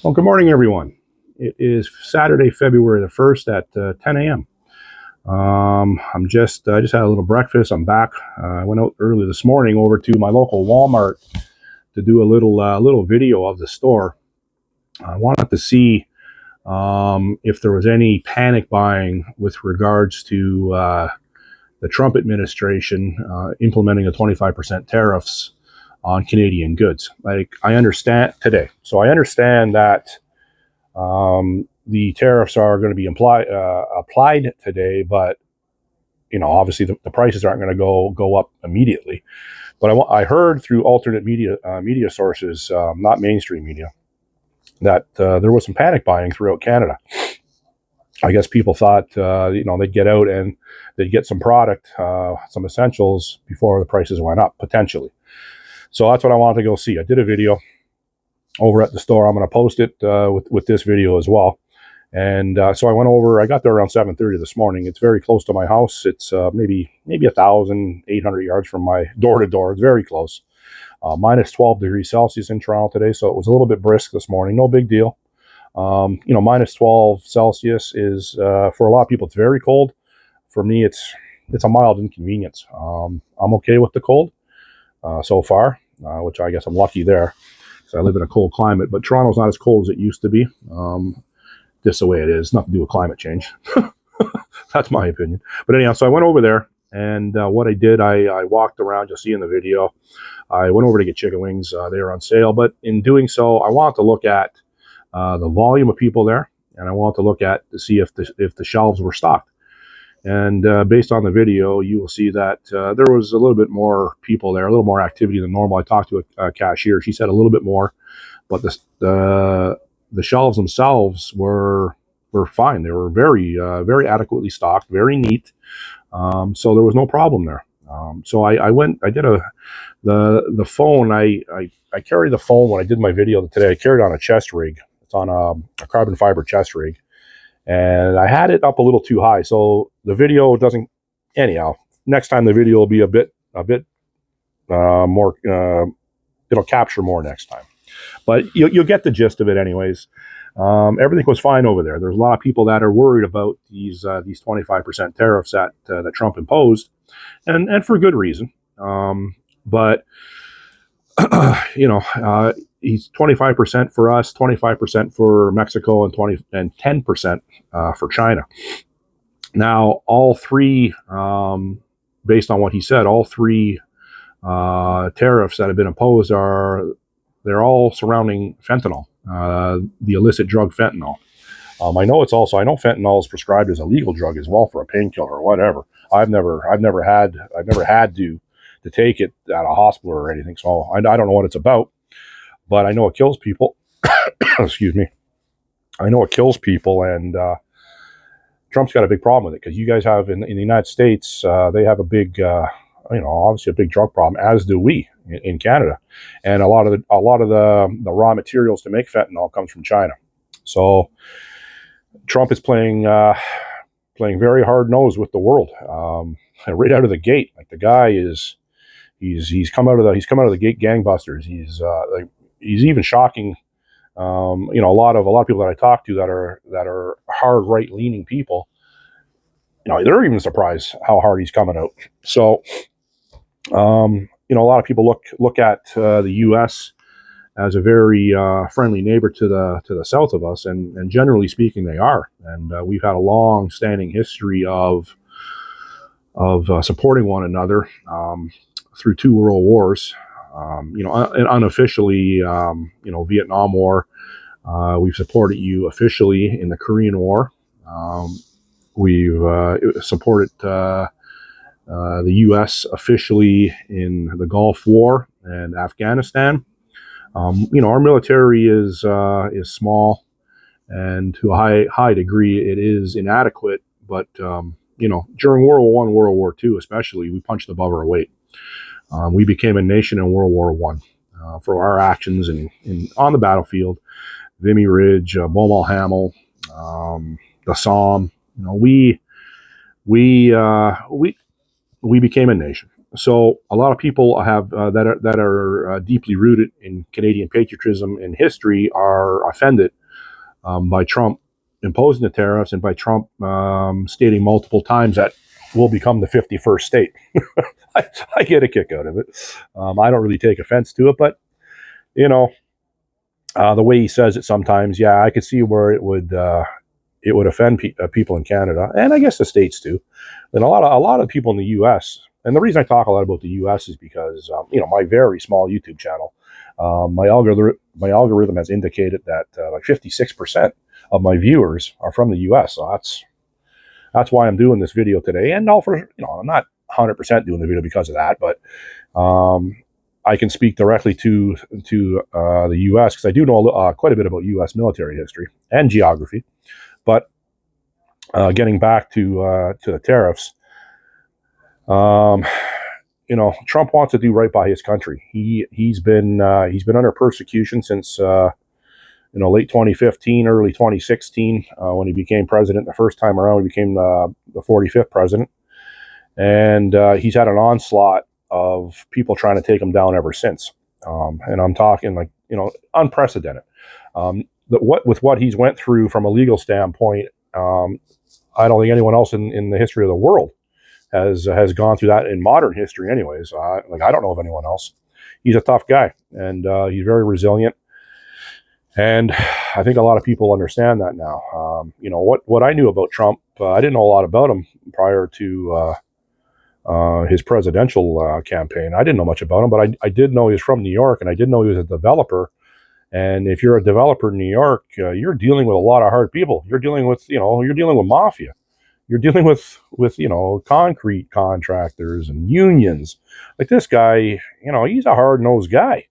Well, good morning, everyone. It is Saturday, February the 1st at 10 a.m. I just had a little breakfast. I'm back. I went out early this morning over to my local Walmart to do a little video of the store. I wanted to see if there was any panic buying with regards to the Trump administration implementing the 25% tariffs on Canadian goods. Like, I understand today. So I understand that the tariffs are going to be applied today, but obviously the prices aren't going to go up immediately. But I heard through alternate media sources, not mainstream media, that there was some panic buying throughout Canada. I guess people thought they'd get out and they'd get some product, some essentials before the prices went up potentially. So that's what I wanted to go see. I did a video over at the store. I'm going to post it with this video as well. And so I went over. I got there around 7:30 this morning. It's very close to my house. It's maybe 1,800 yards from my door to door. It's very close. Minus 12 degrees Celsius in Toronto today, so it was a little bit brisk this morning. No big deal. Minus 12 Celsius is for a lot of people it's very cold. For me, it's a mild inconvenience. I'm okay with the cold so far, which I guess I'm lucky there. I live in a cold climate, but Toronto's not as cold as it used to be. Just the way it is, nothing to do with climate change. That's my opinion. But anyhow, so I went over there, and what I did, I walked around. You'll see in the video. I went over to get chicken wings. They were on sale, but in doing so, I wanted to look at the volume of people there, and I wanted to look at to see if the shelves were stocked. And based on the video, you will see that there was a little bit more people there, a little more activity than normal. I talked to a cashier. She said a little bit more, but the shelves themselves were fine. They were very adequately stocked, very neat. So there was no problem there. So I did the phone. I carried the phone when I did my video today. I carried it on a chest rig. It's on a carbon fiber chest rig. And I had it up a little too high, so the video doesn't. Anyhow, next time the video will be a bit more. It'll capture more next time, but you'll get the gist of it, anyways. Everything was fine over there. There's a lot of people that are worried about these 25% tariffs that Trump imposed, and for good reason. But he's 25% for us, 25% for Mexico, and 10% for China. Now, all three, based on what he said, all three tariffs that have been imposed they're all surrounding fentanyl, the illicit drug fentanyl. I know fentanyl is prescribed as a legal drug as well for a painkiller or whatever. I've never had to take it at a hospital or anything, so I don't know what it's about. But I know it kills people. Excuse me. I know it kills people, and Trump's got a big problem with it because you guys have in the United States, they have a big, obviously a big drug problem, as do we in Canada, and a lot of the raw materials to make fentanyl comes from China. So Trump is playing very hard nose with the world, right out of the gate. Like, the guy is. He's come out of the gate gangbusters. He's even shocking. A lot of people that I talk to that are hard right leaning people. They're even surprised how hard he's coming out. So, a lot of people look at the U.S. as a very friendly neighbor to the south of us, and generally speaking, they are. And we've had a long-standing history of supporting one another. Through 2 world wars, and unofficially, Vietnam War. We've supported you officially in the Korean War. We've supported the U.S. officially in the Gulf War and Afghanistan. Our military is small, and to a high degree, it is inadequate. But during World War I, World War II, especially, we punched above our weight. We became a nation in World War I for our actions on the battlefield, Vimy Ridge, Beaumont Hamel, the Somme. We became a nation, So a lot of people have that are deeply rooted in Canadian patriotism and history are offended by Trump imposing the tariffs and by Trump stating multiple times that we'll become the 51st state. I, I get a kick out of it. I don't really take offense to it, but you know, the way he says it sometimes, yeah, I could see where it would offend people in Canada, and I guess the states too, and a lot of people in the U.S. And the reason I talk a lot about the U.S. is because my very small YouTube channel, my algorithm has indicated that like 56% of my viewers are from the U.S. So that's why I'm doing this video today, and all for I'm not 100% doing the video because of that, but I can speak directly to the U.S. because I do know quite a bit about U.S. military history and geography. But getting back to the tariffs, Trump wants to do right by his country. He's been under persecution since late 2015, early 2016 when he became president. The first time around, he became the 45th president, and he's had an onslaught of people trying to take him down ever since. And I'm talking like unprecedented. With what he's went through from a legal standpoint, I don't think anyone else in the history of the world has gone through that in modern history. Anyways, I don't know of anyone else. He's a tough guy, and he's very resilient. And I think a lot of people understand that now. What I knew about Trump, I didn't know a lot about him prior to his presidential campaign. I didn't know much about him, but I did know he was from New York, and I did know he was a developer. And if you're a developer in New York, you're dealing with a lot of hard people. You're dealing with mafia. You're dealing with concrete contractors and unions. Like this guy, he's a hard-nosed guy.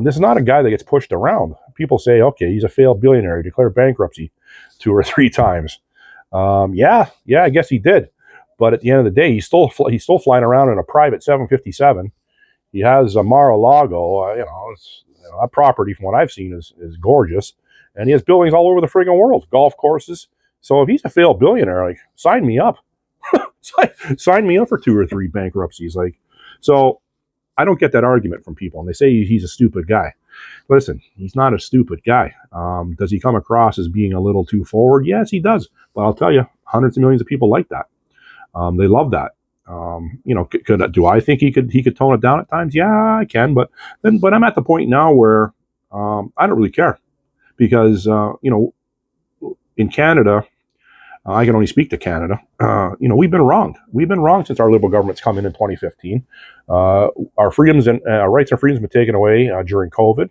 This is not a guy that gets pushed around. People say, okay, he's a failed billionaire. He declared bankruptcy 2 or 3 times. Yeah, I guess he did. But at the end of the day, he's still flying around in a private 757. He has a Mar-a-Lago. That property, from what I've seen, is gorgeous, and he has buildings all over the friggin' world, golf courses. So if he's a failed billionaire, like, sign me up. Sign me up for 2 or 3 bankruptcies. So I don't get that argument from people, and they say he's a stupid guy. Listen, he's not a stupid guy. Does he come across as being a little too forward? Yes, he does. But I'll tell you, hundreds of millions of people like that. They love that. Do I think he could tone it down at times? Yeah, I can. But I'm at the point now where I don't really care because in Canada, I can only speak to Canada. We've been wronged. We've been wronged since our Liberal government's come in 2015. Our freedoms and our rights and freedoms have been taken away during COVID,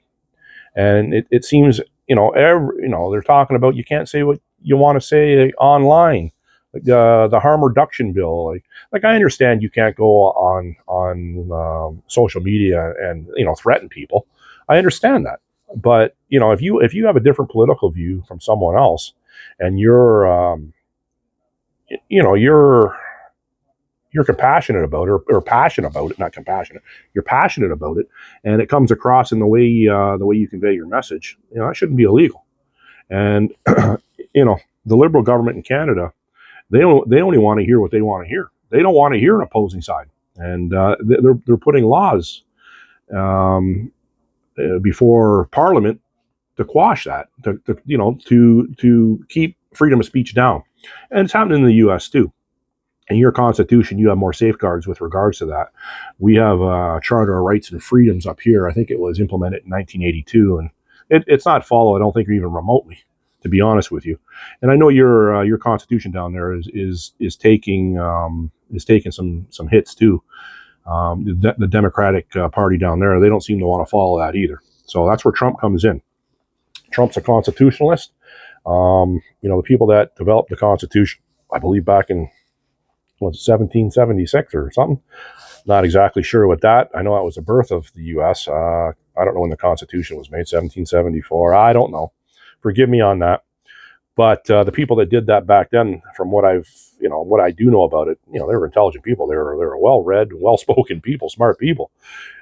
and it seems they're talking about you can't say what you want to say online. Like the harm reduction bill, like I understand you can't go on social media and threaten people. I understand that, but if you have a different political view from someone else, and you're compassionate about it or passionate about it, not compassionate. You're passionate about it, and it comes across in the way you convey your message. That shouldn't be illegal. And the Liberal government in Canada, they only want to hear what they want to hear. They don't want to hear an opposing side, and they're putting laws before Parliament to quash that, to keep freedom of speech down, and it's happening in the U.S. too. In your Constitution, you have more safeguards with regards to that. We have a Charter of Rights and Freedoms up here. I think it was implemented in 1982, and it's not followed, I don't think, even remotely, to be honest with you. And I know your Constitution down there is taking some hits too. The Democratic Party down there, they don't seem to want to follow that either. So that's where Trump comes in. Trump's a constitutionalist. The people that developed the Constitution, I believe back in 1776 or something. Not exactly sure what that. I know that was the birth of the U.S. I don't know when the Constitution was made, 1774. I don't know. Forgive me on that. But the people that did that back then, from what what I do know about it, they were intelligent people. They were well-read, well-spoken people, smart people.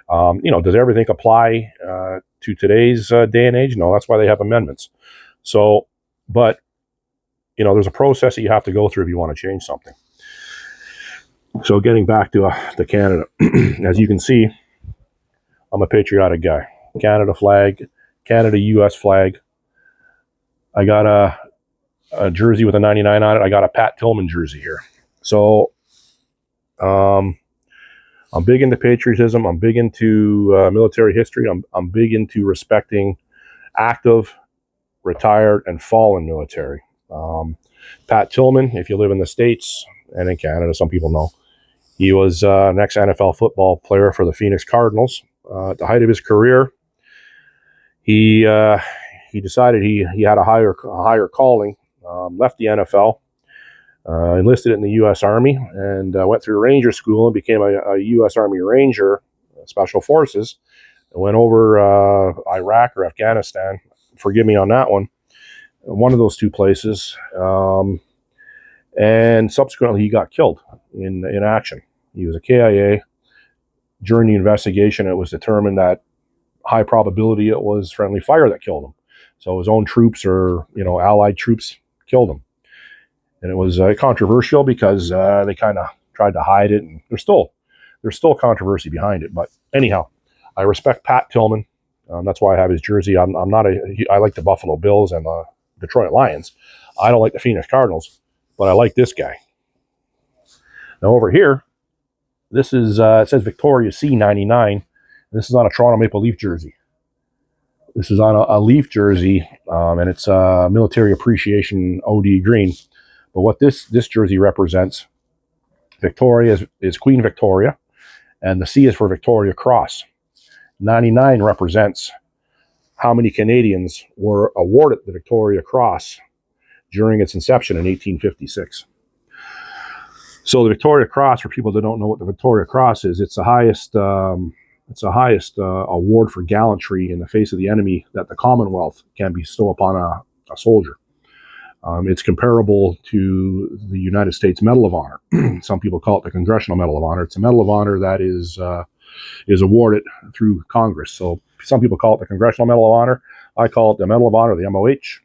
Does everything apply to today's day and age? No, that's why they have amendments. So, but there's a process that you have to go through if you want to change something. So getting back to Canada, as you can see, I'm a patriotic guy. Canada flag, Canada-U.S. flag. I got a jersey with a 99 on it. I got a Pat Tillman jersey here. So um, I'm big into patriotism. I'm big into military history. I'm big into respecting active, retired, and fallen military. Pat Tillman, if you live in the States and in Canada, some people know, he was an ex-NFL football player for the Phoenix Cardinals. At the height of his career, he decided he had a higher calling, left the NFL, enlisted in the U.S. Army, and went through Ranger School and became a U.S. Army Ranger, Special Forces, and went over Iraq or Afghanistan. Forgive me on that one of those two places. And subsequently, he got killed in action. He was a KIA. During the investigation, it was determined that high probability it was friendly fire that killed him. So his own troops or allied troops killed him, and it was controversial because they kind of tried to hide it, and there's still controversy behind it. But anyhow, I respect Pat Tillman. That's why I have his jersey. I like the Buffalo Bills and the Detroit Lions. I don't like the Phoenix Cardinals, but I like this guy. Now over here, this is it says Victoria C99. This is on a Toronto Maple Leaf jersey. This is on a Leaf jersey, and it's military appreciation OD green. But what this jersey represents, Victoria is Queen Victoria, and the C is for Victoria Cross. 99 represents how many Canadians were awarded the Victoria Cross during its inception in 1856. So the Victoria Cross, for people that don't know what the Victoria Cross is, it's the highest award for gallantry in the face of the enemy that the Commonwealth can bestow upon a soldier. It's comparable to the United States Medal of Honor. Some people call it the Congressional Medal of Honor. It's a Medal of Honor that is awarded through Congress. So some people call it the Congressional Medal of Honor. I call it the Medal of Honor, the MOH.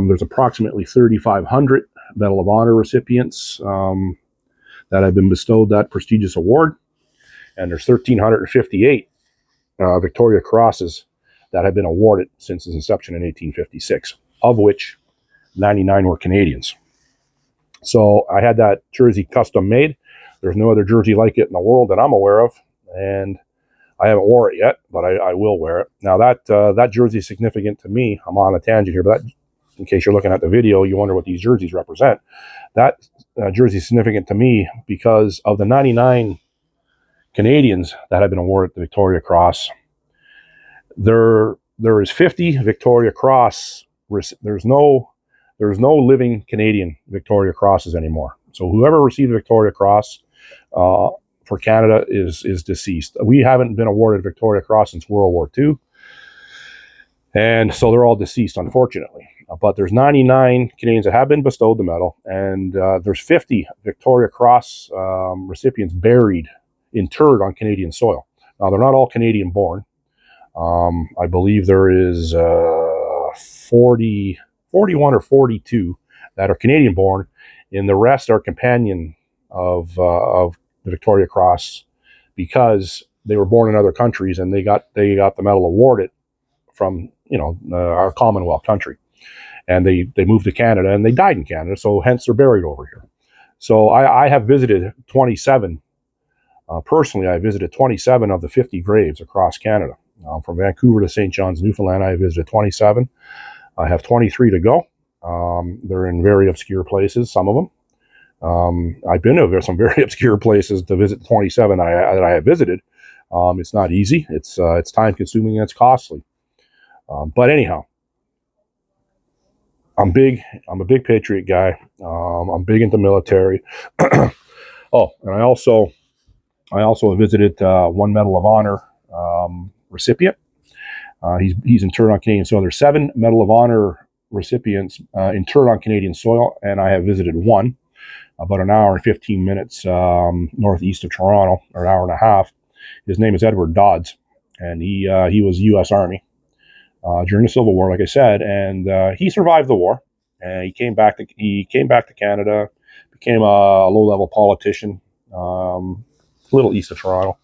There's approximately 3,500 Medal of Honor recipients that have been bestowed that prestigious award. And there's 1,358 Victoria Crosses that have been awarded since its inception in 1856, of which 99 were Canadians. So I had that jersey custom made. There's no other jersey like it in the world that I'm aware of, and I haven't wore it yet, but I will wear it. Now that jersey is significant to me. I'm on a tangent here, but in case you're looking at the video, you wonder what these jerseys represent. That jersey is significant to me because of the 99 Canadians that have been awarded the Victoria Cross. There is 50 Victoria Cross. There's no living Canadian Victoria Crosses anymore. So whoever received the Victoria Cross for Canada is deceased. We haven't been awarded Victoria Cross since World War II. And so they're all deceased, unfortunately. But there's 99 Canadians that have been bestowed the medal, and there's 50 Victoria Cross recipients interred on Canadian soil. Now, they're not all Canadian born. I believe there is 41 or 42 that are Canadian born, and the rest are companion of the Victoria Cross because they were born in other countries and they got the medal awarded from our Commonwealth country, and they moved to Canada and they died in Canada, so hence they're buried over here. So I have visited 27. Personally, I visited 27 of the 50 graves across Canada. From Vancouver to St. John's, Newfoundland, I visited 27. I have 23 to go. They're in very obscure places, some of them. I've been to some very obscure places to visit 27 that I have visited. It's not easy. It's time consuming and it's costly. But anyhow, I'm a big patriot guy. I'm big into military. Oh, and I also visited one Medal of Honor recipient. He's interred on Canadian soil. There's 7 Medal of Honor recipients interred on Canadian soil, and I have visited one about an hour and 15 minutes northeast of Toronto, or an hour and a half. His name is Edward Dodds, and he was U.S. Army during the Civil War, like I said, and he survived the war. And he came back to Canada, became a low-level politician, a little east of Toronto,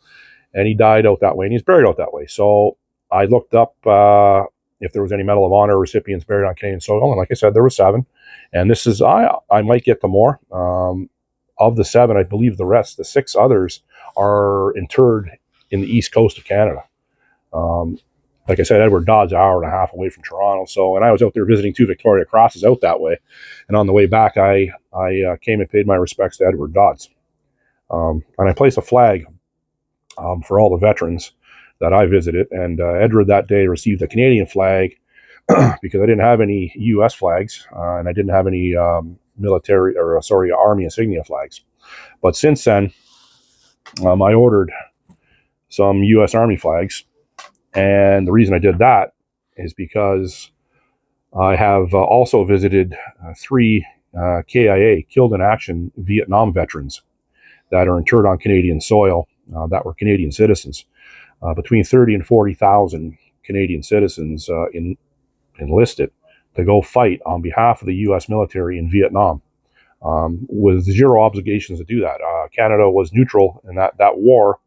and he died out that way, and he's buried out that way. So I looked up if there was any Medal of Honor recipients buried on Canadian soil, and like I said, there were 7. And this is I might get to more. Of the 7, I believe the 6 others are interred in the east coast of Canada. Like I said, Edward Dodd's an hour and a half away from Toronto. So, and I was out there visiting 2 Victoria Crosses out that way. And on the way back, I came and paid my respects to Edward Dodd's. And I placed a flag for all the veterans that I visited. And Edward that day received a Canadian flag because I didn't have any U.S. flags and I didn't have any Army insignia flags. But since then, I ordered some U.S. Army flags. And the reason I did that is because I have also visited 3 KIA, killed in action, Vietnam veterans that are interred on Canadian soil that were Canadian citizens. Between 30 and 40,000 Canadian citizens enlisted to go fight on behalf of the U.S. military in Vietnam with 0 obligations to do that. Canada was neutral in that war,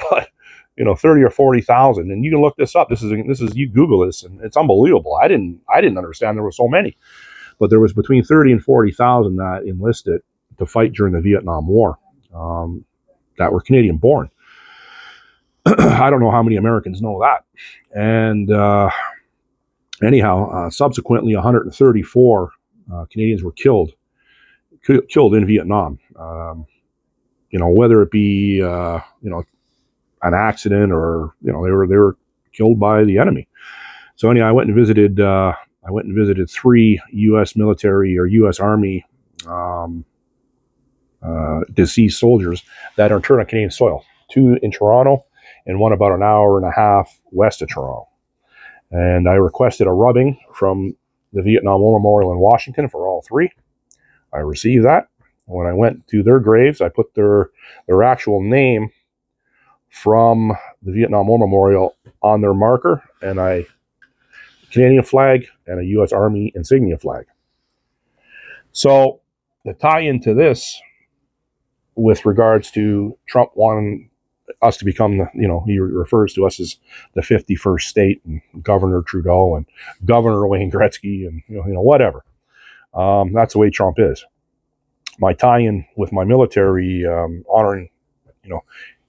but 30 or 40,000, and you can look this up. This is you Google this, and it's unbelievable. I didn't understand there were so many, but there was between 30 and 40,000 that enlisted to fight during the Vietnam War that were Canadian born. I don't know how many Americans know that. And anyhow, subsequently, 134 Canadians were killed in Vietnam. Whether it be an accident or they were killed by the enemy. So anyhow, I went and visited 3 U.S. military or U.S. Army deceased soldiers that are interred on Canadian soil. 2 in Toronto and 1 about an hour and a half west of Toronto. And I requested a rubbing from the Vietnam War Memorial in Washington for all 3. I received that. When I went to their graves, I put their actual name from the Vietnam War Memorial on their marker, and a Canadian flag and a U.S. Army insignia flag. So the tie into this with regards to Trump wanting us to become, he refers to us as the 51st state, and Governor Trudeau and Governor Wayne Gretzky and, whatever. That's the way Trump is. My tie-in with my military, honoring,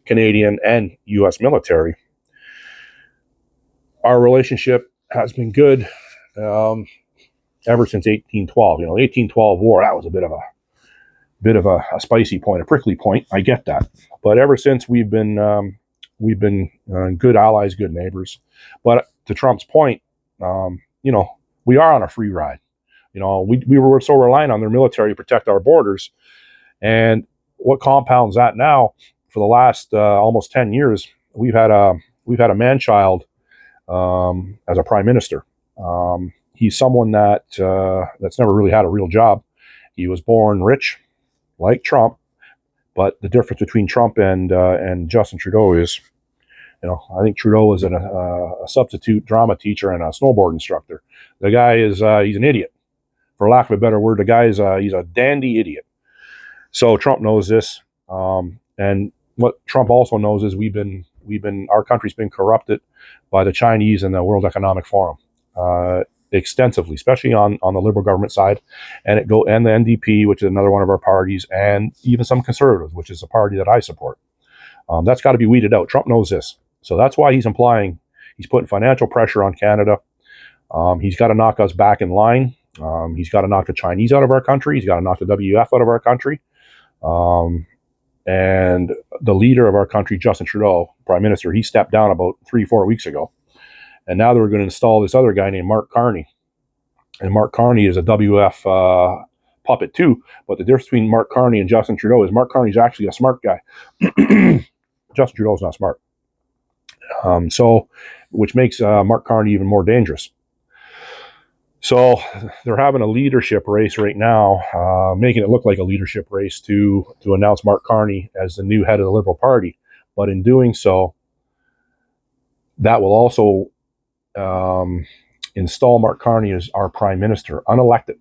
Canadian and U.S. military, our relationship has been good ever since 1812. 1812 war, that was a bit of a spicy point, a prickly point. I get that, but ever since we've been good allies, good neighbors. But to Trump's point, we are on a free ride. We were so reliant on their military to protect our borders, and what compounds that now? For the last almost 10 years, we've had a man-child as a prime minister. He's someone that's never really had a real job. He was born rich, like Trump, but the difference between Trump and Justin Trudeau is, I think Trudeau is a substitute drama teacher and a snowboard instructor. The guy is he's an idiot, for lack of a better word. The guy is he's a dandy idiot. So Trump knows this, and what Trump also knows is our country's been corrupted by the Chinese and the World Economic Forum extensively, especially on the Liberal government side, and the NDP, which is another one of our parties, and even some Conservatives, which is a party that I support. That's got to be weeded out. Trump knows this, so that's why he's putting financial pressure on Canada. He's got to knock us back in line. He's got to knock the Chinese out of our country. He's got to knock the WF out of our country. And the leader of our country, Justin Trudeau, Prime Minister, he stepped down about 3-4 weeks ago. And now they're going to install this other guy named Mark Carney. And Mark Carney is a WF puppet too. But the difference between Mark Carney and Justin Trudeau is Mark Carney's actually a smart guy. Justin Trudeau's not smart. Which makes Mark Carney even more dangerous. So they're having a leadership race right now, making it look like a leadership race to announce Mark Carney as the new head of the Liberal Party. But in doing so, that will also install Mark Carney as our prime minister, unelected.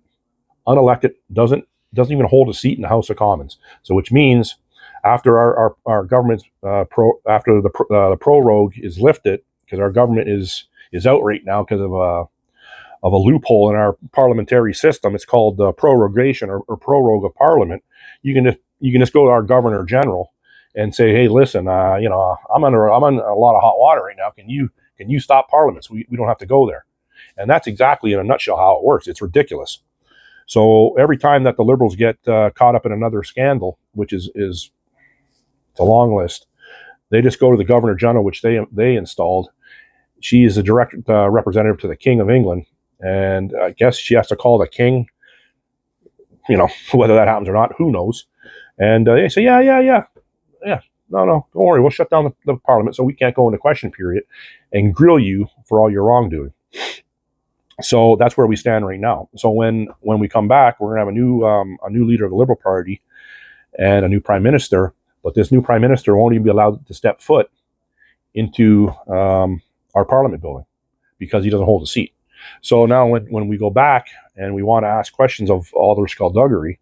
Unelected doesn't doesn't even hold a seat in the House of Commons. So which means after our government's after the prorogue is lifted, because our government is out right now because of a loophole in our parliamentary system. It's called prorogation or prorogue of parliament. You can just go to our governor general and say, hey, listen, I'm on a lot of hot water right now. Can you stop parliaments? We don't have to go there. And that's exactly in a nutshell how it works. It's ridiculous. So every time that the Liberals get caught up in another scandal, which is it's a long list, they just go to the Governor General, which they installed. She is a direct representative to the King of England, and I guess she has to call the King. Whether that happens or not, who knows? And they say, yeah, no, don't worry, we'll shut down the Parliament so we can't go into question period and grill you for all your wrongdoing. So that's where we stand right now. So when we come back, we're going to have a new leader of the Liberal Party and a new Prime Minister. But this new Prime Minister won't even be allowed to step foot into our Parliament building because he doesn't hold a seat. So now when we go back and we want to ask questions of all their skullduggery,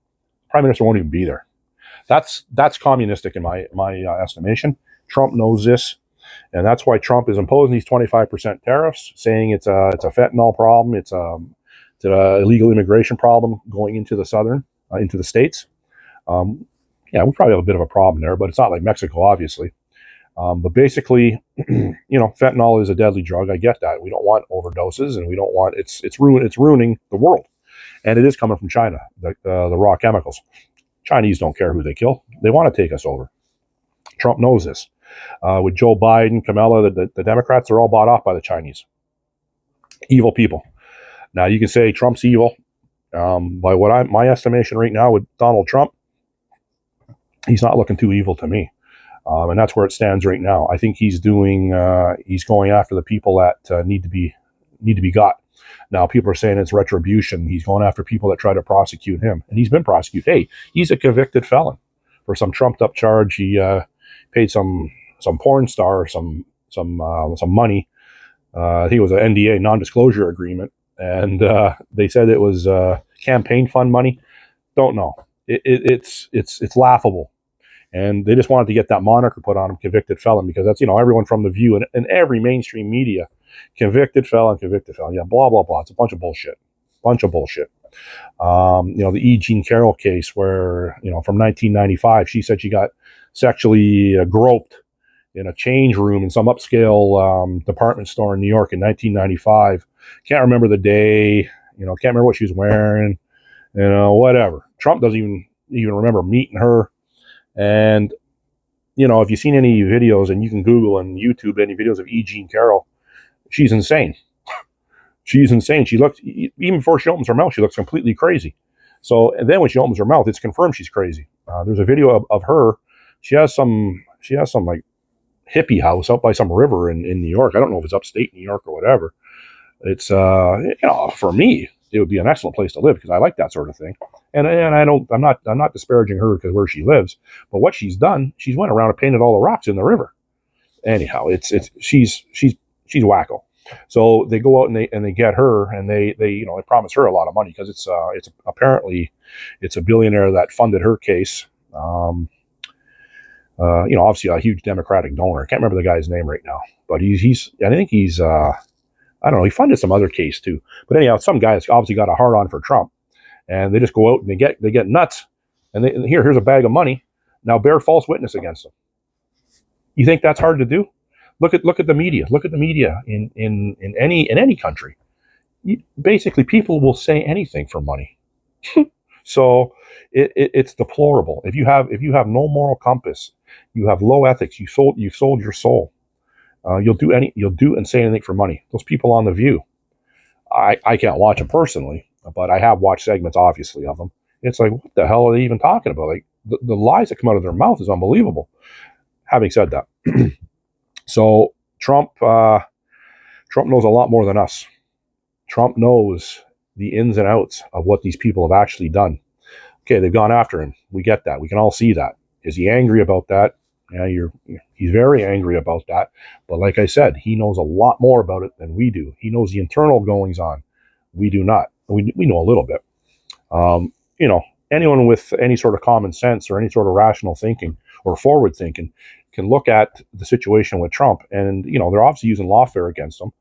Prime Minister won't even be there. That's communistic in my estimation. Trump knows this. And that's why Trump is imposing these 25% tariffs, saying it's a fentanyl problem, it's an illegal immigration problem going into into the states. We probably have a bit of a problem there, but it's not like Mexico, obviously. But basically, fentanyl is a deadly drug. I get that. We don't want overdoses, and we don't want it's ruining the world, and it is coming from China. The raw chemicals. Chinese don't care who they kill; they want to take us over. Trump knows this. With Joe Biden, Kamala, the Democrats are all bought off by the Chinese. Evil people. Now you can say Trump's evil. By my estimation right now with Donald Trump, he's not looking too evil to me. And that's where it stands right now. I think he's going after the people that need to be got. Now people are saying it's retribution. He's going after people that try to prosecute him, and he's been prosecuted. Hey, he's a convicted felon for some trumped up charge. He paid some porn star some money. I think it was an NDA, non-disclosure agreement, and they said it was campaign fund money. Don't know. It's laughable, and they just wanted to get that moniker put on him, convicted felon, because that's everyone from The View and every mainstream media, convicted felon, yeah, blah blah blah. It's a bunch of bullshit. The E. Jean Carroll case, where from 1995, she said she got sexually groped in a change room in some upscale department store in New York in 1995. Can't remember the day, can't remember what she was wearing, whatever. Trump doesn't even remember meeting her. And, if you've seen any videos, and you can Google and YouTube any videos of E. Jean Carroll, she's insane. She's insane. She looks, even before she opens her mouth, she looks completely crazy. So, and then when she opens her mouth, it's confirmed she's crazy. There's a video of her. She has some like hippie house out by some river in New York. I don't know if it's upstate New York or whatever. It's for me, it would be an excellent place to live because I like that sort of thing. And I'm not disparaging her because where she lives, but what she's done, she's went around and painted all the rocks in the river. Anyhow, she's wacko. So they go out and they get her, and they promise her a lot of money because it's apparently a billionaire that funded her case. Obviously a huge Democratic donor. I can't remember the guy's name right now, but I think he's I don't know. He funded some other case too. But anyhow, some guy that's obviously got a hard on for Trump, and they just go out and they get nuts, and here's a bag of money. Now bear false witness against them. You think that's hard to do? Look at the media. Look at the media in any country. Basically, people will say anything for money. So it's deplorable. If you have no moral compass, you have low ethics. You've sold your soul. You'll do and say anything for money. Those people on The View, I can't watch them personally, but I have watched segments, obviously, of them. It's like, what the hell are they even talking about? Like the lies that come out of their mouth is unbelievable. Having said that, so Trump knows a lot more than us. Trump knows the ins and outs of what these people have actually done. Okay, they've gone after him. We get that. We can all see that. Is he angry about that? Yeah, he's very angry about that. But like I said, he knows a lot more about it than we do. He knows the internal goings on. We do not. We know a little bit. anyone with any sort of common sense or any sort of rational thinking or forward thinking can look at the situation with Trump, and they're obviously using lawfare against him.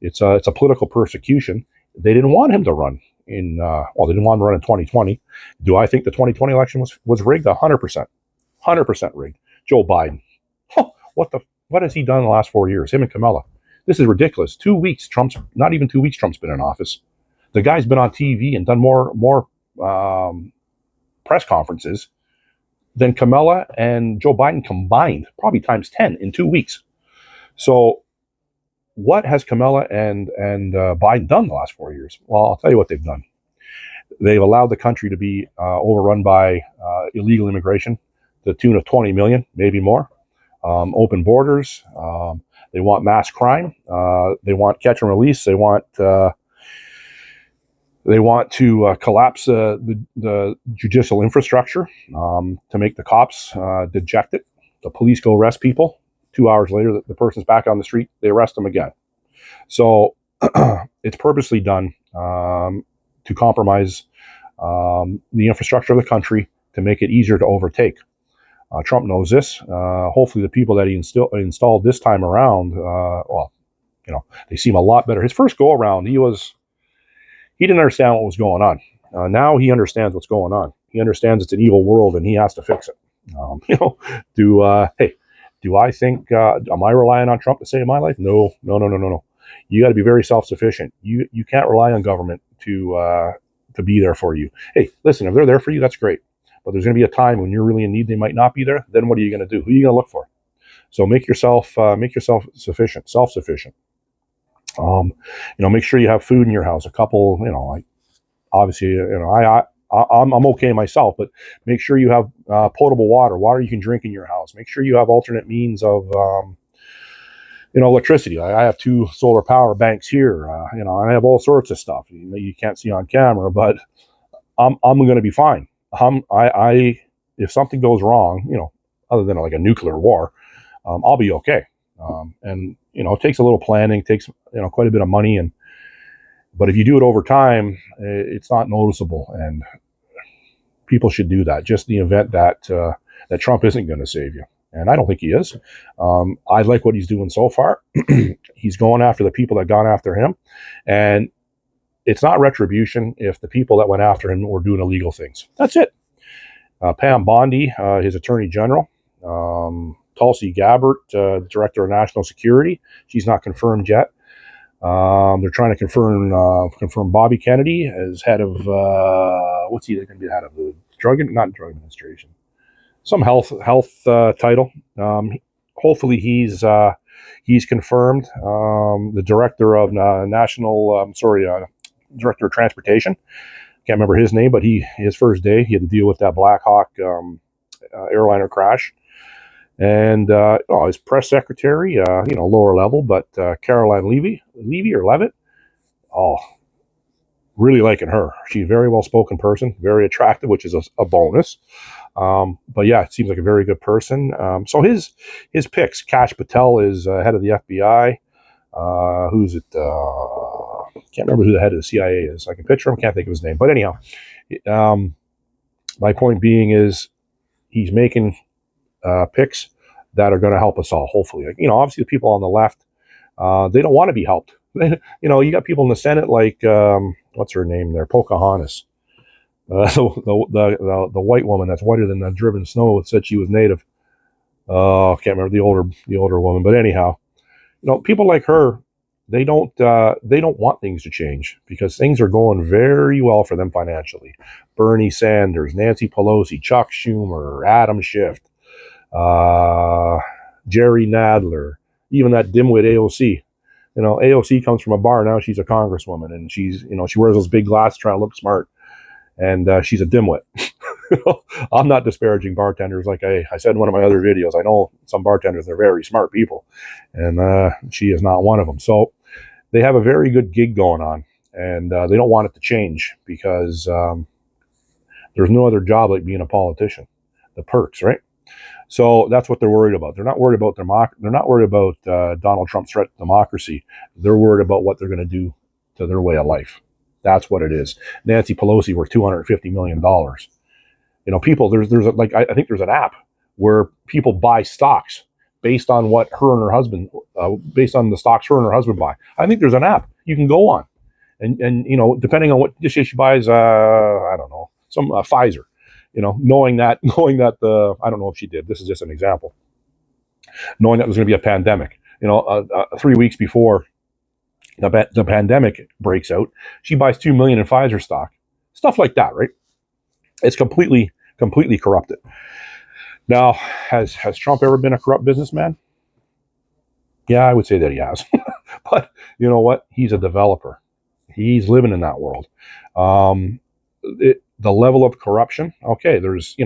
It's a political persecution. They didn't want him to run they didn't want him to run in 2020. Do I think the 2020 election was rigged? 100% rigged. Joe Biden. Huh, what has he done in the last 4 years? Him and Kamala. This is ridiculous. 2 weeks. Not even 2 weeks. Trump's been in office. The guy's been on TV and done more press conferences than Kamala and Joe Biden combined, probably times 10 in 2 weeks. So what has Kamala and Biden done the last 4 years? Well, I'll tell you what they've done. They've allowed the country to be overrun by illegal immigration to the tune of 20 million, maybe more. Open borders. They want mass crime. They want catch and release. They want to collapse the judicial infrastructure to make the cops dejected. The police go arrest people. 2 hours later, the person's back on the street. They arrest them again. So it's purposely done to compromise the infrastructure of the country to make it easier to overtake. Trump knows this. Hopefully the people that he installed this time around, they seem a lot better. His first go around, he didn't understand what was going on. Now he understands what's going on. He understands it's an evil world and he has to fix it. Do I think, am I relying on Trump to save my life? No. You got to be very self-sufficient. You can't rely on government to be there for you. Hey, listen, if they're there for you, that's great. But there's going to be a time when you're really in need, they might not be there. Then what are you going to do? Who are you going to look for? So make yourself self-sufficient. Make sure you have food in your house. A couple, obviously, I'm okay myself, but make sure you have potable water you can drink in your house. Make sure you have alternate means of, electricity. I have 2 solar power banks here. I have all sorts of stuff you can't see on camera, but I'm going to be fine. If something goes wrong, other than like a nuclear war, I'll be okay. It takes a little planning, takes quite a bit of money, but if you do it over time, it's not noticeable, and people should do that. Just in the event that Trump isn't going to save you, and I don't think he is. I like what he's doing so far. He's going after the people that gone after him, and it's not retribution if the people that went after him were doing illegal things. That's it. Pam Bondi, his attorney general. Tulsi Gabbard, director of national security. She's not confirmed yet. They're trying to confirm Bobby Kennedy as head of what's he going to be the head of? The not drug administration, some health title. Hopefully he's confirmed. The director of director of transportation. Can't remember his name, but his first day he had to deal with that Black Hawk airliner crash. And his press secretary, lower level, but Caroline Levy or Levitt, really liking her. She's a very well-spoken person, very attractive, which is a bonus. But yeah, it seems like a very good person. So his picks, Kash Patel is head of the FBI. Who's it? Can't remember who the head of the CIA is. I can picture him, can't think of his name. But anyhow, my point being is he's making picks that are going to help us all, hopefully. Obviously the people on the left, they don't want to be helped. You got people in the Senate like, what's her name there? Pocahontas. The white woman that's whiter than the driven snow said she was native. I can't remember the older woman. But anyhow, people like her, they don't want things to change because things are going very well for them financially. Bernie Sanders, Nancy Pelosi, Chuck Schumer, Adam Schiff, Jerry Nadler, even that dimwit AOC. AOC comes from a bar now. She's a congresswoman, and she wears those big glasses trying to look smart, and she's a dimwit. I'm not disparaging bartenders. Like I said in one of my other videos, I know some bartenders, they're very smart people, and she is not one of them. So they have a very good gig going on, and they don't want it to change because there's no other job like being a politician. The perks, right? So that's what they're worried about. They're not worried about They're not worried about Donald Trump's threat to democracy. They're worried about what they're going to do to their way of life. That's what it is. Nancy Pelosi worth $250 million. People, I think there's an app where people buy stocks based on what her and her husband, based on the stocks her and her husband buy. I think there's an app you can go on, and depending on what she buys, I don't know, some Pfizer, knowing that the I don't know if she did. This is just an example. Knowing that there's going to be a pandemic, 3 weeks before the pandemic breaks out, she buys 2 million in Pfizer stock, stuff like that, right? It's completely corrupted. Now, has Trump ever been a corrupt businessman? Yeah, I would say that he has. But you know what? He's a developer. He's living in that world. The level of corruption, okay, there's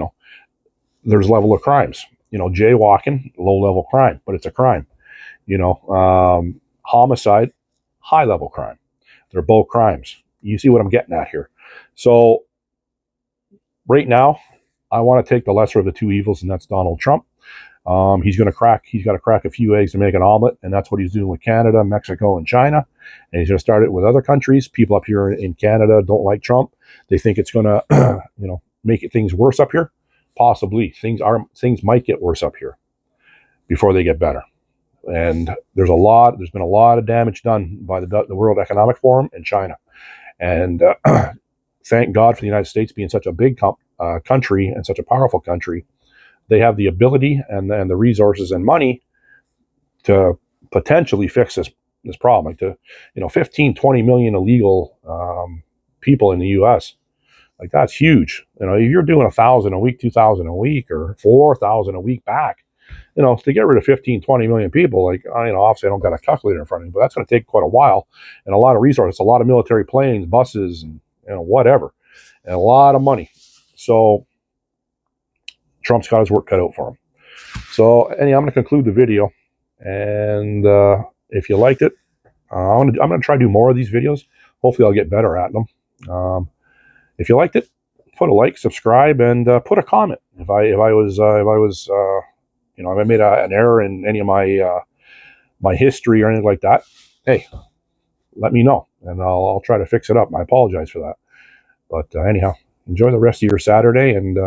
level of crimes. Jaywalking, low level crime, but it's a crime. Homicide, high level crime. They're both crimes. You see what I'm getting at here. So right now, I want to take the lesser of the two evils, and that's Donald Trump. He's got to crack a few eggs to make an omelet, and that's what he's doing with Canada, Mexico, and China. And he's going to start it with other countries. People up here in Canada don't like Trump. They think it's going to, make things worse up here. Possibly things might get worse up here before they get better. And there's been a lot of damage done by the World Economic Forum and China. And thank God for the United States being such a big country and such a powerful country. They have the ability and the resources and money to potentially fix this problem. Like 15, 20 million illegal people in the U.S. Like, that's huge. If you're doing 1,000 a week, 2,000 a week, or 4,000 a week back, to get rid of 15, 20 million people, like, obviously I don't got a calculator in front of me, but that's going to take quite a while and a lot of resources, a lot of military planes, buses, and whatever, and a lot of money. So Trump's got his work cut out for him. So anyhow, I'm going to conclude the video, and if you liked it, I'm going to try to do more of these videos. Hopefully I'll get better at them. If you liked it, put a like, subscribe, and put a comment. If I made an error in any of my history or anything like that, hey, let me know, and I'll try to fix it up. I apologize for that. But anyhow, enjoy the rest of your Saturday, and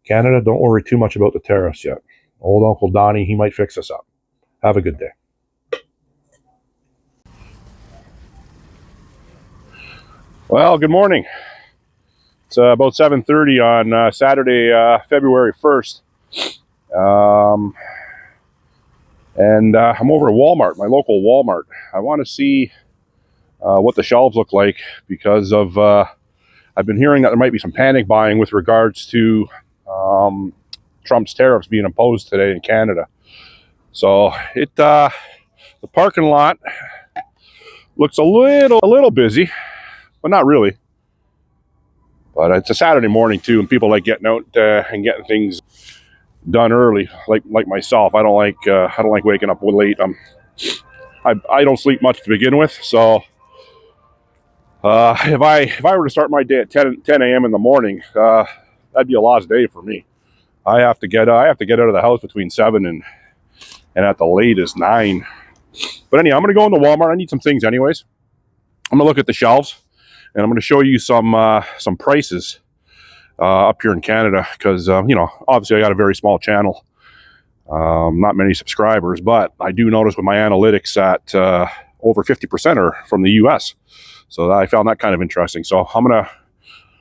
Canada, don't worry too much about the tariffs yet. Old Uncle Donnie, he might fix us up. Have a good day. Well, good morning. It's about 7:30 on Saturday, February 1st. And I'm over at Walmart, my local Walmart. I want to see what the shelves look like because of I've been hearing that there might be some panic buying with regards to Trump's tariffs being imposed today in Canada. So the parking lot looks a little busy, but not really. But it's a Saturday morning too, and people like getting out and getting things done early, like myself. I don't like waking up late. I don't sleep much to begin with, so if I were to start my day at 10 a.m. in the morning, that'd be a lost day for me. I have to get out of the house between 7 and at the latest 9. But anyhow, I'm going to go into Walmart. I need some things anyways. I'm going to look at the shelves, and I'm going to show you some prices up here in Canada because, obviously I got a very small channel, not many subscribers, but I do notice with my analytics that over 50% are from the U.S. So I found that kind of interesting. So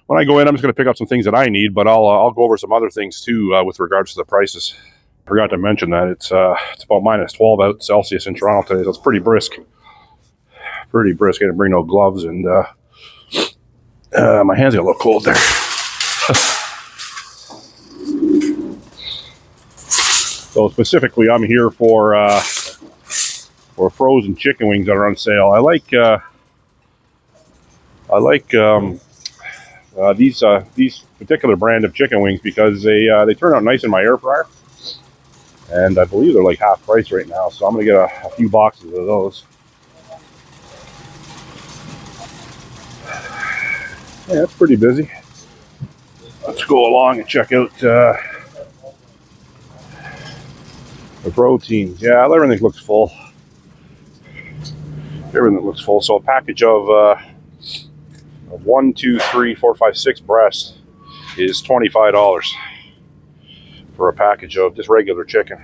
when I go in, I'm just going to pick up some things that I need, but I'll go over some other things too with regards to the prices. Forgot to mention that it's about minus 12 out Celsius in Toronto today, so it's pretty brisk. I didn't bring no gloves, and my hands get a little cold there. So specifically, I'm here for frozen chicken wings that are on sale. I like these particular brand of chicken wings because they turn out nice in my air fryer, and I believe they're like half price right now. So I'm gonna get a few boxes of those. Yeah, it's pretty busy. Let's go along and check out the proteins. Yeah, everything looks full. So a package of 1, 2, 3, 4, 5, 6 breasts is $25 for a package of just regular chicken.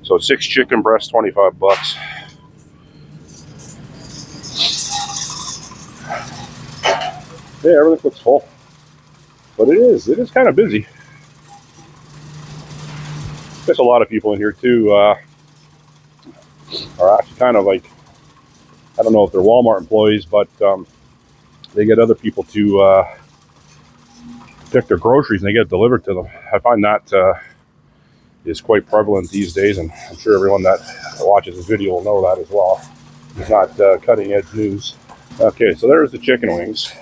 So 6 chicken breasts, 25 bucks. Yeah, everything looks full. But it is kind of busy. There's a lot of people in here too, are actually kind of like, I don't know if they're Walmart employees, but they get other people to pick their groceries and they get it delivered to them. I find that is quite prevalent these days, and I'm sure everyone that watches this video will know that as well. It's not cutting edge news. Okay, so there's the chicken wings.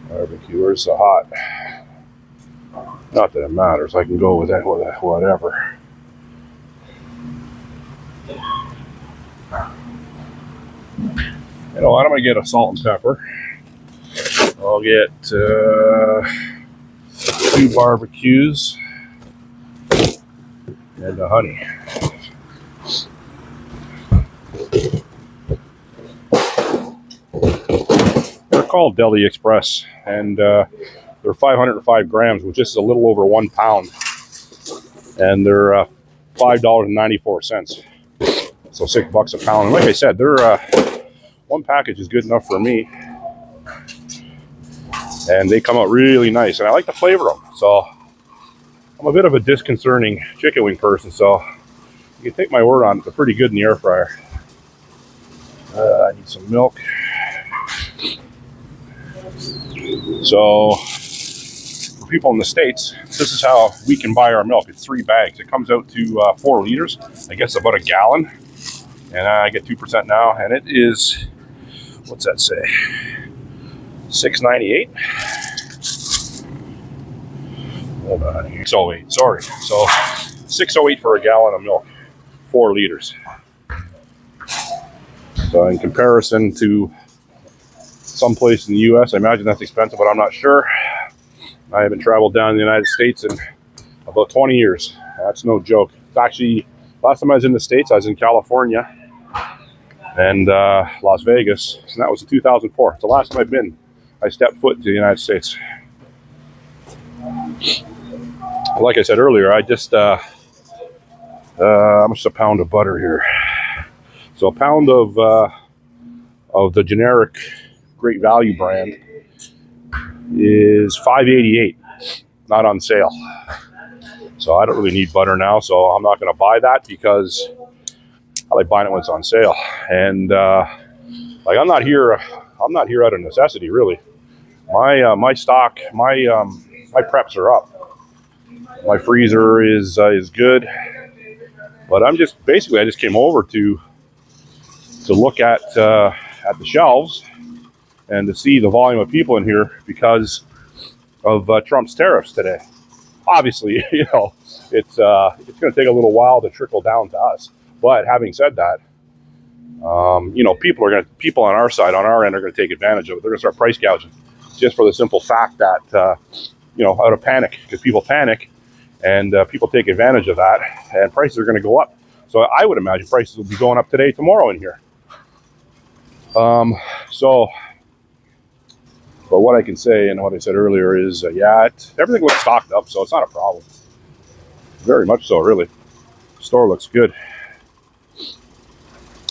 Barbecue, where's the hot? Not that it matters, I can go with that, whatever. You know what, I'm gonna get a salt and pepper. I'll get 2 barbecues and a honey. They're called Deli Express, and they're 505 grams, which is a little over 1 pound, and they're $5.94. So $6 a pound. And like I said, they're one package is good enough for me, and they come out really nice, and I like to flavor them. So I'm a bit of a disconcerting chicken wing person, so you can take my word on it, they're pretty good in the air fryer. I need some milk. So for people in the States, this is how we can buy our milk. It's 3 bags. It comes out to 4 liters. I guess about a gallon. And I get 2% now, and it is, what's that say? $6.98. Hold on here. $6.08, sorry. So $6.08 for a gallon of milk, 4 liters. So in comparison to someplace in the U.S., I imagine that's expensive, but I'm not sure. I haven't traveled down in the United States in about 20 years. That's no joke. Actually, last time I was in the States, I was in California and Las Vegas, and that was in 2004. It's the last time I stepped foot into the United States. Like I said earlier, I just, how much is a pound of butter here? So a pound of the generic Great Value brand is $5.88, not on sale. So I don't really need butter now, so I'm not going to buy that because I like buying it when it's on sale. And like I'm not here out of necessity, really. My stock, my preps are up. My freezer is good, but I just came over to look at the shelves and to see the volume of people in here because of Trump's tariffs today. Obviously, you know, it's going to take a little while to trickle down to us. But having said that, you know, people on our side, on our end, are going to take advantage of it. They're going to start price gouging just for the simple fact that, you know, out of panic, because people panic and people take advantage of that, and prices are going to go up. So I would imagine prices will be going up today, tomorrow in here. But what I can say and what I said earlier is, yeah, everything looks stocked up, so it's not a problem. Very much so, really. The store looks good.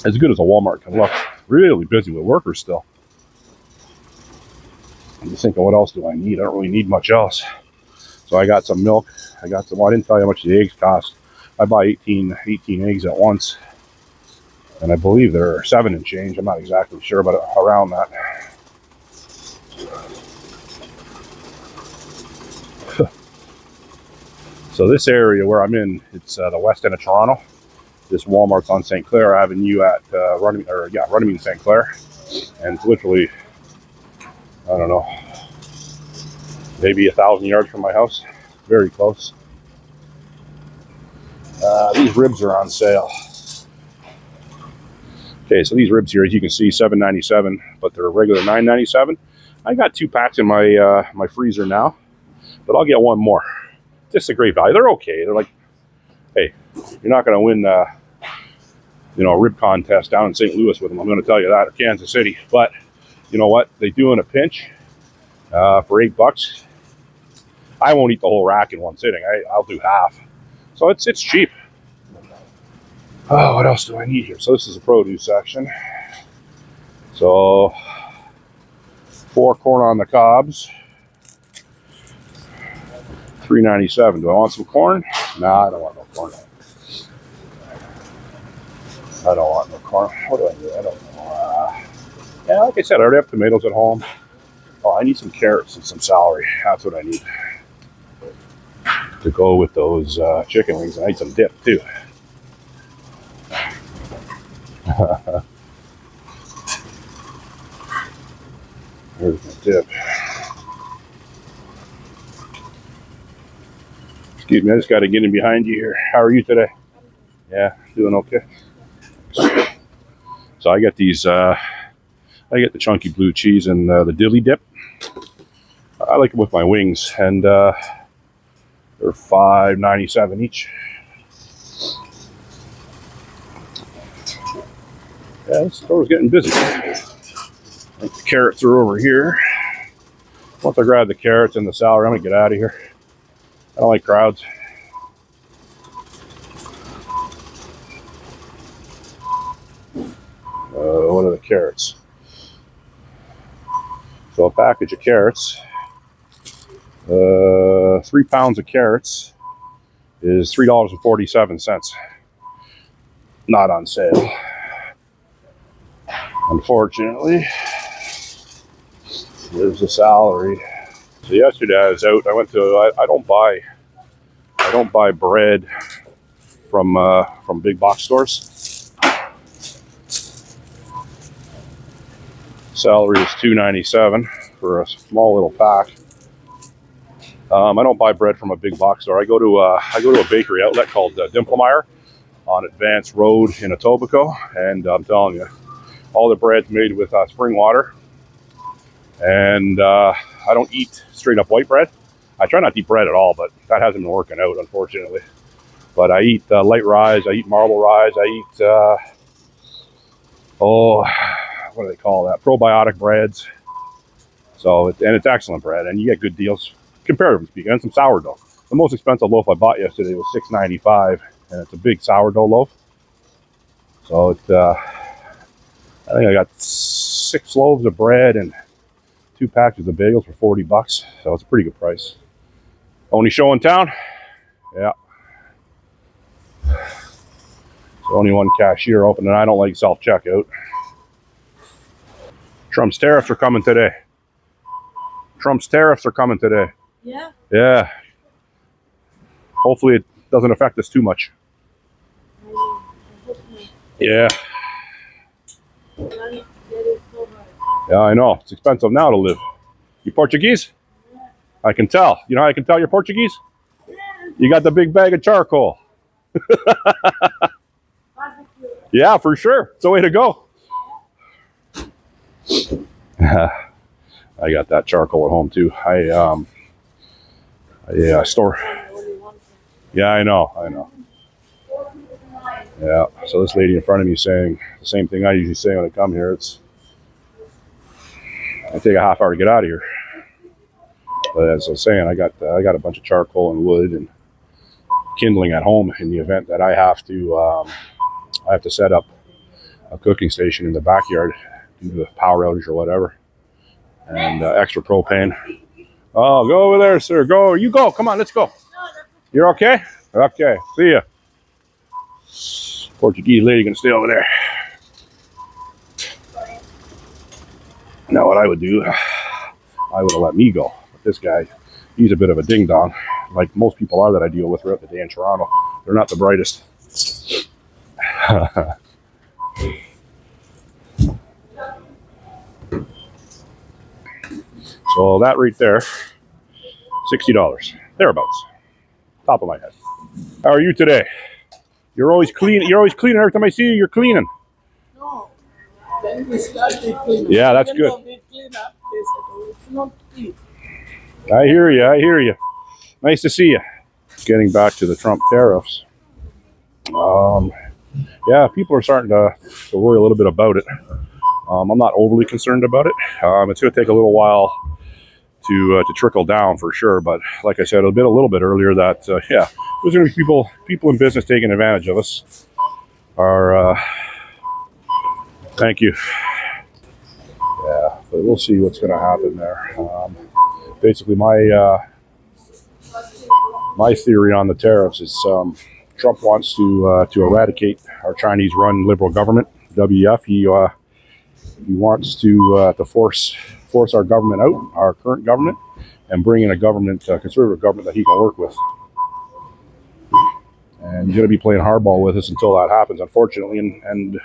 As good as a Walmart can look. Really busy with workers still. I'm just thinking, what else do I need? I don't really need much else. So I got some milk. I got some, well, I didn't tell you how much the eggs cost. I buy 18 eggs at once. And I believe they're 7 and change. I'm not exactly sure, but around that. So this area where I'm in, it's the west end of Toronto. This Walmart's on St. Clair Avenue at Runnymede St. Clair. And it's literally, I don't know, maybe 1,000 yards from my house. Very close. These ribs are on sale. Okay, so these ribs here, as you can see, $7.97, but they're regular $9.97. I got 2 packs in my my freezer now, but I'll get one more. Just a great value. They're okay. They're like, hey, you're not going to win, you know, a rib contest down in St. Louis with them. I'm going to tell you that, or Kansas City. But you know what? They do in a pinch for $8. I won't eat the whole rack in one sitting. I'll do half. So it's cheap. Oh, what else do I need here? So this is the produce section. So 4 corn on the cobs, $3.97. Do I want some corn? Nah, I don't want no corn. I don't want no corn. What do I do? I don't know. Yeah, like I said, I already have tomatoes at home. Oh, I need some carrots and some celery. That's what I need to go with those chicken wings. I need some dip too. Here's my dip. Excuse me, I just got to get in behind you here. How are you today? Yeah, doing okay. So I get these. I get the chunky blue cheese and the dilly dip. I like it with my wings, and they're $5.97 each. Yeah, the store's getting busy. I think the carrots are over here. Once I grab the carrots and the celery, I'm gonna get out of here. I don't like crowds. What are the carrots? So a package of carrots, 3 pounds of carrots is $3.47. Not on sale, unfortunately. There's the salary. So yesterday I was out. I went to. I don't buy bread from big box stores. Celery is $2.97 for a small little pack. I don't buy bread from a big box store. I go to a bakery outlet called Dimplemeyer on Advance Road in Etobicoke, and I'm telling you, all the bread's made with spring water. And I don't eat straight up white bread. I try not to eat bread at all, but that hasn't been working out, unfortunately. But I eat light rise, I eat marble rise, I eat, what do they call that? Probiotic breads. So, it's excellent bread, and you get good deals, comparatively speaking, and some sourdough. The most expensive loaf I bought yesterday was $6.95, and it's a big sourdough loaf. So, I think I got 6 loaves of bread and 2 packages of bagels for $40, so it's a pretty good price. Only show in town? Yeah. So only one cashier open, and I don't like self-checkout. Trump's tariffs are coming today. Trump's tariffs are coming today. Yeah? Yeah. Hopefully it doesn't affect us too much. Yeah. Yeah, I know. It's expensive now to live. You Portuguese? I can tell. You know how I can tell you're Portuguese? You got the big bag of charcoal. Yeah, for sure. It's the way to go. I got that charcoal at home too. I store. Yeah, I know. Yeah. So this lady in front of me is saying the same thing I usually say when I come here. I take a half hour to get out of here. But as I was saying, I got a bunch of charcoal and wood and kindling at home in the event that I have to set up a cooking station in the backyard due to the power outage or whatever, and extra propane. Oh, go over there, sir. Go. You go. Come on, let's go. You're okay? Okay. See ya. Portuguese lady gonna stay over there. Now, what I would do, I would have let me go. But this guy, he's a bit of a ding dong, like most people are that I deal with throughout the day in Toronto. They're not the brightest. So that right there, $60, thereabouts, top of my head. How are you today? You're always clean. You're always cleaning. Every time I see you, you're cleaning. No. Then we started cleaning. Yeah, that's Even good. though we clean up, they said, oh, it's not clean. I hear you. I hear you. Nice to see you. Getting back to the Trump tariffs. Yeah, people are starting to worry a little bit about it. I'm not overly concerned about it. It's going to take a little while to trickle down for sure. But like I said a little bit earlier, that yeah, there's going to be people in business taking advantage of us. Thank you. Yeah, but we'll see what's going to happen there. Basically, my theory on the tariffs is Trump wants to eradicate our Chinese-run liberal government, WF. He wants to force our government out, our current government, and bring in a conservative government that he can work with. And he's going to be playing hardball with us until that happens, unfortunately, and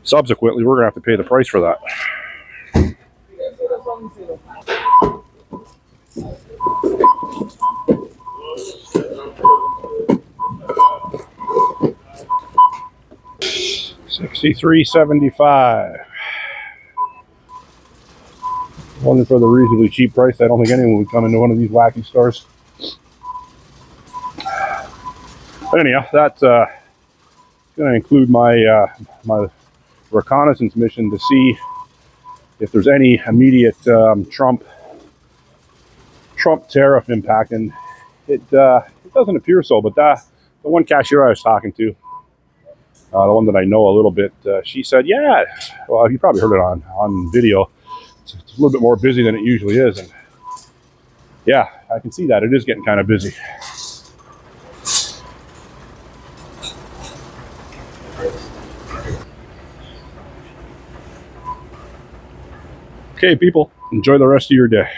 subsequently, we're going to have to pay the price for that. $63.75. Only for the reasonably cheap price. I don't think anyone would come into one of these wacky stores. But anyhow, that's going to include my reconnaissance mission to see if there's any immediate Trump tariff impact, and it doesn't appear so. But the one cashier I was talking to, the one that I know a little bit, she said, "Yeah, well, you probably heard it on video. It's a little bit more busy than it usually is." And yeah, I can see that it is getting kind of busy. Okay, people, enjoy the rest of your day.